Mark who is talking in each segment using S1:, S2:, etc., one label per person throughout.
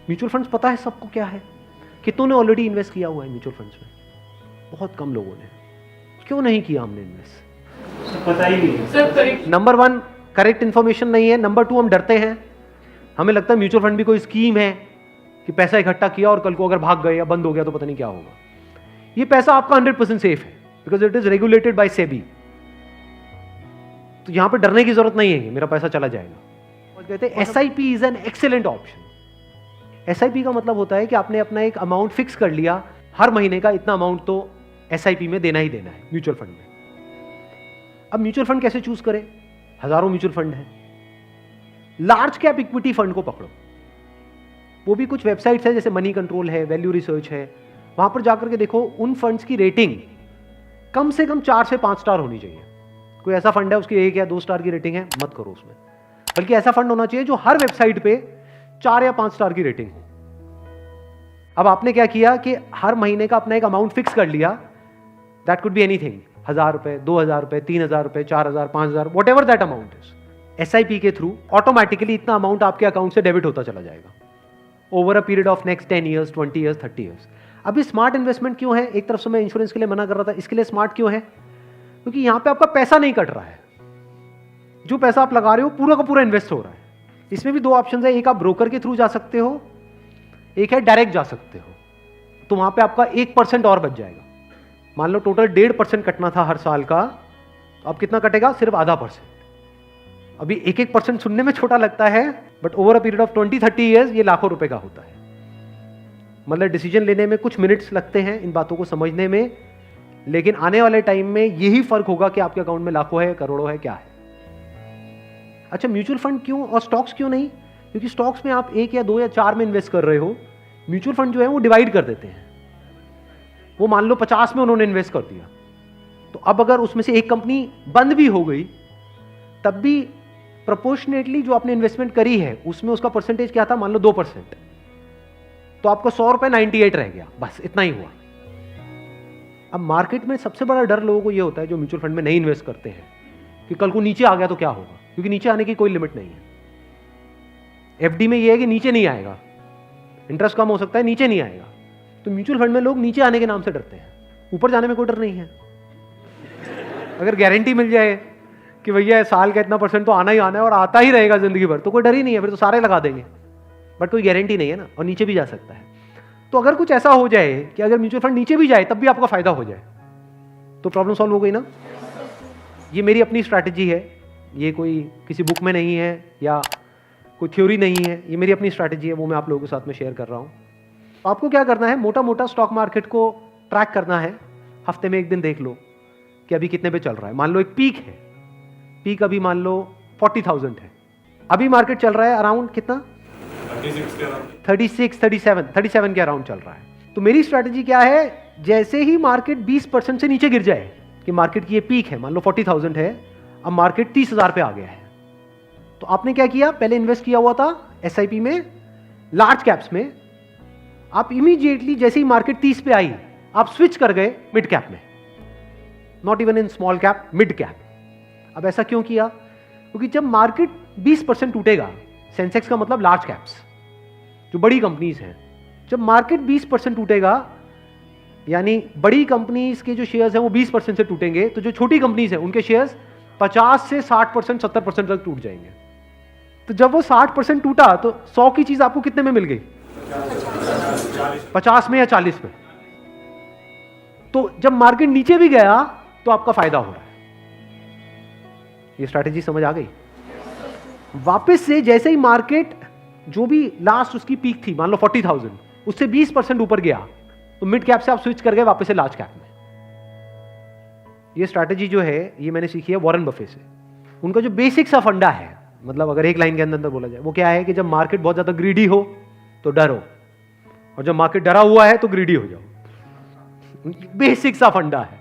S1: Mutual funds पता है सबको क्या है? कितनों ने ऑलरेडी इन्वेस्ट किया हुआ है म्यूचुअल फंड्स में? बहुत कम लोगों ने। क्यों नहीं किया हमने इन्वेस्ट?
S2: पता ही नहीं है सर।
S1: नंबर 1 करेक्ट इन्फॉर्मेशन नहीं है। नंबर 2 हम डरते हैं। हमें लगता है म्यूचुअल फंड भी कोई स्कीम है कि पैसा इकट्ठा किया और कल को अगर भाग गए या बंद हो गया तो पता नहीं क्या होगा। ये पैसा आपका 100% सेफ है because it is regulated by SEBI. तो यहां पे डरने की जरूरत नहीं है कि मेरा पैसा चला जाएगा। और कहते हैं SIP is an excellent option. SIP का मतलब होता है कि आपने अपना एक अमाउंट फिक्स कर लिया, हर महीने का इतना अमाउंट तो एसआईपी में देना ही देना है म्यूचुअल फंड में। अब म्यूचुअल फंड कैसे चूज करें? हजारों म्यूचुअल फंड है। लार्ज कैप इक्विटी फंड को पकड़ो। वो भी कुछ वेबसाइट्स है जैसे मनी कंट्रोल है, वैल्यू रिसर्च है, वहां पर जाकर के देखो उन फंड्स की रेटिंग कम से कम 4 से 5 स्टार होनी चाहिए। कोई ऐसा फंड है उसकी 1 या 2 स्टार की रेटिंग है, मत करो उसमें। बल्कि ऐसा फंड होना चाहिए जो हर वेबसाइट पे 4 या 5 स्टार की रेटिंग हो। अब आपने क्या किया कि हर महीने का अपना एक अमाउंट फिक्स कर लिया। दैट कुड बी एनीथिंग, 1000 रुपए, 2000 रुपए, 3000 रुपए, 4000, 5000, what ever that amount is. SIP के थ्रू ऑटोमेटिकली इतना अमाउंट आपके अकाउंट से डेबिट होता चला जाएगा over a period of next 10 years, 20 years, 30 years. अभी स्मार्ट इन्वेस्टमेंट क्यों है? एक तरफ से मैं इंश्योरेंस के लिए मना कर रहा था, इसके लिए स्मार्ट क्यों है? क्योंकि यहां पे आपका पैसा नहीं कट रहा है। जो पैसा आप लगा रहे हो पूरा का पूरा इन्वेस्ट हो रहा है। इसमें भी 2 ऑप्शन है, एक आप ब्रोकर के थ्रू जा सकते हो, एक है डायरेक्ट जा सकते हो। तो वहां पे आपका 1% और बच जाएगा। मान लो टोटल 1.5% कटना था हर साल का, तो अब कितना कटेगा? सिर्फ आधा %। अभी 1% सुनने में छोटा लगता है, but over a period of 20-30 years ये लाखों रुपए का होता है। मतलब डिसीजन लेने में कुछ मिनट्स लगते हैं इन बातों को समझने में, लेकिन आने वाले टाइम में यही फर्क होगा कि आपके अकाउंट में लाखों है, करोड़ों है, क्या है। अच्छा, म्यूचुअल फंड क्यों और स्टॉक्स क्यों नहीं? क्योंकि स्टॉक्स में आप 1 या 2 या 4 में इन्वेस्ट कर रहे हो। म्यूचुअल फंड जो है वो डिवाइड कर देते हैं। वो मान लो 50 में उन्होंने इन्वेस्ट कर दिया, तो अब अगर उसमें से एक कंपनी बंद भी हो गई तब भी प्रोपोर्शनेटली जो आपने इन्वेस्टमेंट करी है उसमें उसका परसेंटेज क्या था? मान लो 2%, तो आपका 100 रुपए 98 रह गया, बस इतना ही हुआ। अब मार्केट में सबसे बड़ा डर लोगों को यह होता है जो म्यूचुअल फंड में नहीं इन्वेस्ट करते हैं कि कल को नीचे आ गया तो क्या होगा, क्योंकि नीचे आने की कोई लिमिट नहीं है। एफडी में यह है कि नीचे नहीं आएगा, इंटरेस्ट कम हो सकता है, नीचे नहीं आएगा। तो म्यूचुअल फंड में लोग नीचे आने के नाम से डरते हैं, ऊपर जाने में कोई डर नहीं है। अगर गारंटी मिल जाए कि भैया साल का इतना % तो आना ही आना है और आता ही रहेगा जिंदगी भर, तो कोई डर ही नहीं है, फिर तो सारे लगा देंगे। बट कोई गारंटी नहीं है ना, और नीचे भी जा सकता है। तो अगर कुछ ऐसा हो जाए कि अगर म्यूचुअल फंड नीचे भी जाए तब भी आपका फायदा हो जाए, तो प्रॉब्लम सॉल्व हो गई ना। ये मेरी अपनी स्ट्रैटेजी है, ये कोई किसी बुक में नहीं है या कोई थ्योरी नहीं है, ये मेरी अपनी स्ट्रैटेजी है, वो मैं आप लोगों के साथ में शेयर कर रहा हूँ। आपको क्या करना है? मोटा मोटा स्टॉक मार्केट को ट्रैक करना है। हफ्ते में एक दिन देख लो कि अभी कितने पे चल रहा है। मान लो एक पीक है, पीक अभी मान लो 40,000 है। अभी मार्केट चल रहा है अराउंड कितना? 37 के अराउंड चल रहा है। तो मेरी स्ट्रैटेजी क्या है? जैसे ही मार्केट 20% से नीचे गिर जाए कि मार्केट की ये पीक है, मान लो 40,000 है, अब मार्केट 30,000 पे आ गया है, तो आपने क्या किया? पहले इन्वेस्ट किया हुआ था एसआईपी में, लार्ज कैप्स में। आप इमीडिएटली जैसे ही मार्केट 30 पे आई, आप स्विच कर गए मिड कैप में, not even in small cap, mid cap. अब ऐसा क्यों किया? क्योंकि जब मार्केट 20% टूटेगा, सेंसेक्स का मतलब लार्ज कैप्स जो बड़ी कंपनीज हैं, जब मार्केट 20% टूटेगा यानी बड़ी कंपनीज के जो शेयर्स हैं वो 20% से टूटेंगे, तो जो छोटी कंपनीज हैं उनके शेयर्स 50 से 60%, 70% तक टूट जाएंगे। तो जब वो 60% टूटा तो 100 की चीज आपको कितने में मिल गई? 50 में या 40 में। तो जब मार्केट नीचे भी गया तो आपका फायदा हो रहा है। ये स्ट्रैटेजी समझ आ गई? वापस से जैसे ही मार्केट जो भी लास्ट उसकी पीक थी, मान लो 40,000, उससे 20% ऊपर गया, तो मिड कैप से आप स्विच कर गए वापस से लार्ज कैप में। ये स्ट्रैटेजी जो है ये मैंने सीखी है वॉरेन बफे से। उनका जो बेसिक सा फंडा है, मतलब अगर एक लाइन के अंदर बोला जाए, वो क्या है कि जब मार्केट बहुत ज्यादा ग्रीडी हो तो डरो, और जब मार्केट डरा हुआ है तो ग्रीडी हो जाओ। बेसिक सा फंडा है।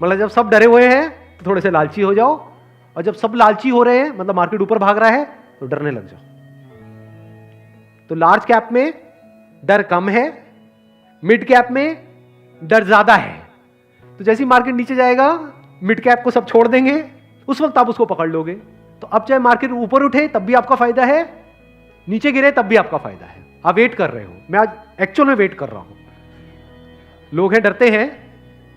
S1: मतलब जब सब डरे हुए हैं तो थोड़े से लालची हो जाओ, और जब सब लालची हो रहे हैं, मतलब मार्केट ऊपर भाग रहा है, तो डरने लग जाओ। तो लार्ज कैप में डर कम है, मिड कैप में डर ज्यादा है। तो जैसे ही मार्केट नीचे जाएगा, मिड कैप को सब छोड़ देंगे, उस वक्त आप उसको पकड़ लोगे। तो अब चाहे मार्केट ऊपर उठे तब भी आपका फायदा है, नीचे गिरे तब भी आपका फायदा है। आप वेट कर रहे हो, मैं आज एक्चुअल में वेट कर रहा हूं। लोग हैं डरते हैं,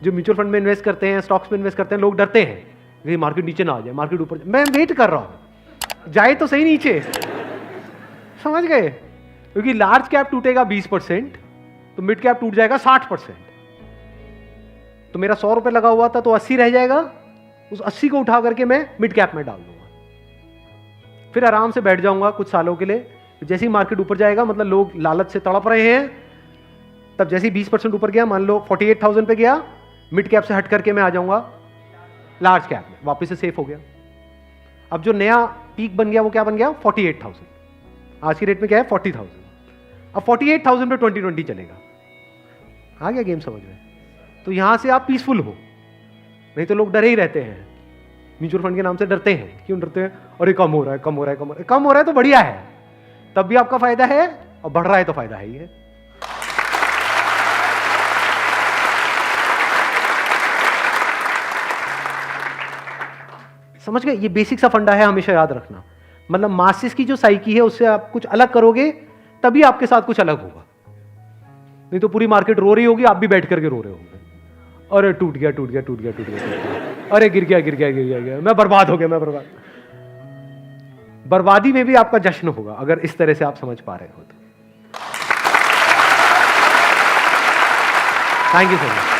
S1: जो म्यूचुअल फंड में इन्वेस्ट करते हैं, स्टॉक्स में इन्वेस्ट करते हैं, लोग डरते हैं कि मार्केट नीचे ना आ जाए, मार्केट ऊपर। मैं वेट कर रहा हूं, जाए तो सही नीचे, समझ गए? क्योंकि लार्ज कैप टूटेगा 20%, तो मिड कैप टूट जाएगा 60%। तो मेरा 100 रुपए लगा हुआ था तो 80 रह जाएगा, उस 80 को उठा करके मैं मिड कैप में डाल दूंगा, फिर आराम से बैठ जाऊंगा कुछ सालों के लिए। जैसे ही मार्केट ऊपर जाएगा, मतलब लोग लालच से तड़प रहे हैं, तब जैसे ही 20% ऊपर गया, मान लो 48,000 पे गया, मिड कैप से हट करके मैं आ जाऊंगा लार्ज कैप में, वापस से सेफ हो गया। अब जो नया पीक बन गया वो क्या बन गया? 48,000। आज की रेट में क्या है? 40,000। अब 48,000 पे 2020 चलेगा। आ गया गेम समझ में? तो यहां से आप पीसफुल हो, नहीं तो लोग डरे ही रहते हैं, म्यूचुअल फंड के नाम से डरते हैं। क्यों डरते हैं? अरे कम हो रहा है, कम हो रहा है, कम हो रहा है। कम हो रहा है तो बढ़िया है, तब भी आपका फायदा है, और बढ़ रहा है तो फायदा है ही है। समझ गए? ये बेसिक सा फंडा है, हमेशा याद रखना। मतलब मासिस की जो साइकी है उससे आप कुछ अलग करोगे तभी आपके साथ कुछ अलग होगा, नहीं तो पूरी मार्केट रो रही होगी, आप भी बैठ करके रो रहे होंगे। अरे टूट गया, टूट गया, टूट गया, टूट गया, अरे गिर गया, गिर गया, गिर गया, गिर, मैं बर्बाद हो गया, मैं बर्बाद। बर्बादी में भी आपका जश्न होगा अगर इस तरह से आप समझ पा रहे हो तो। Thank you so much.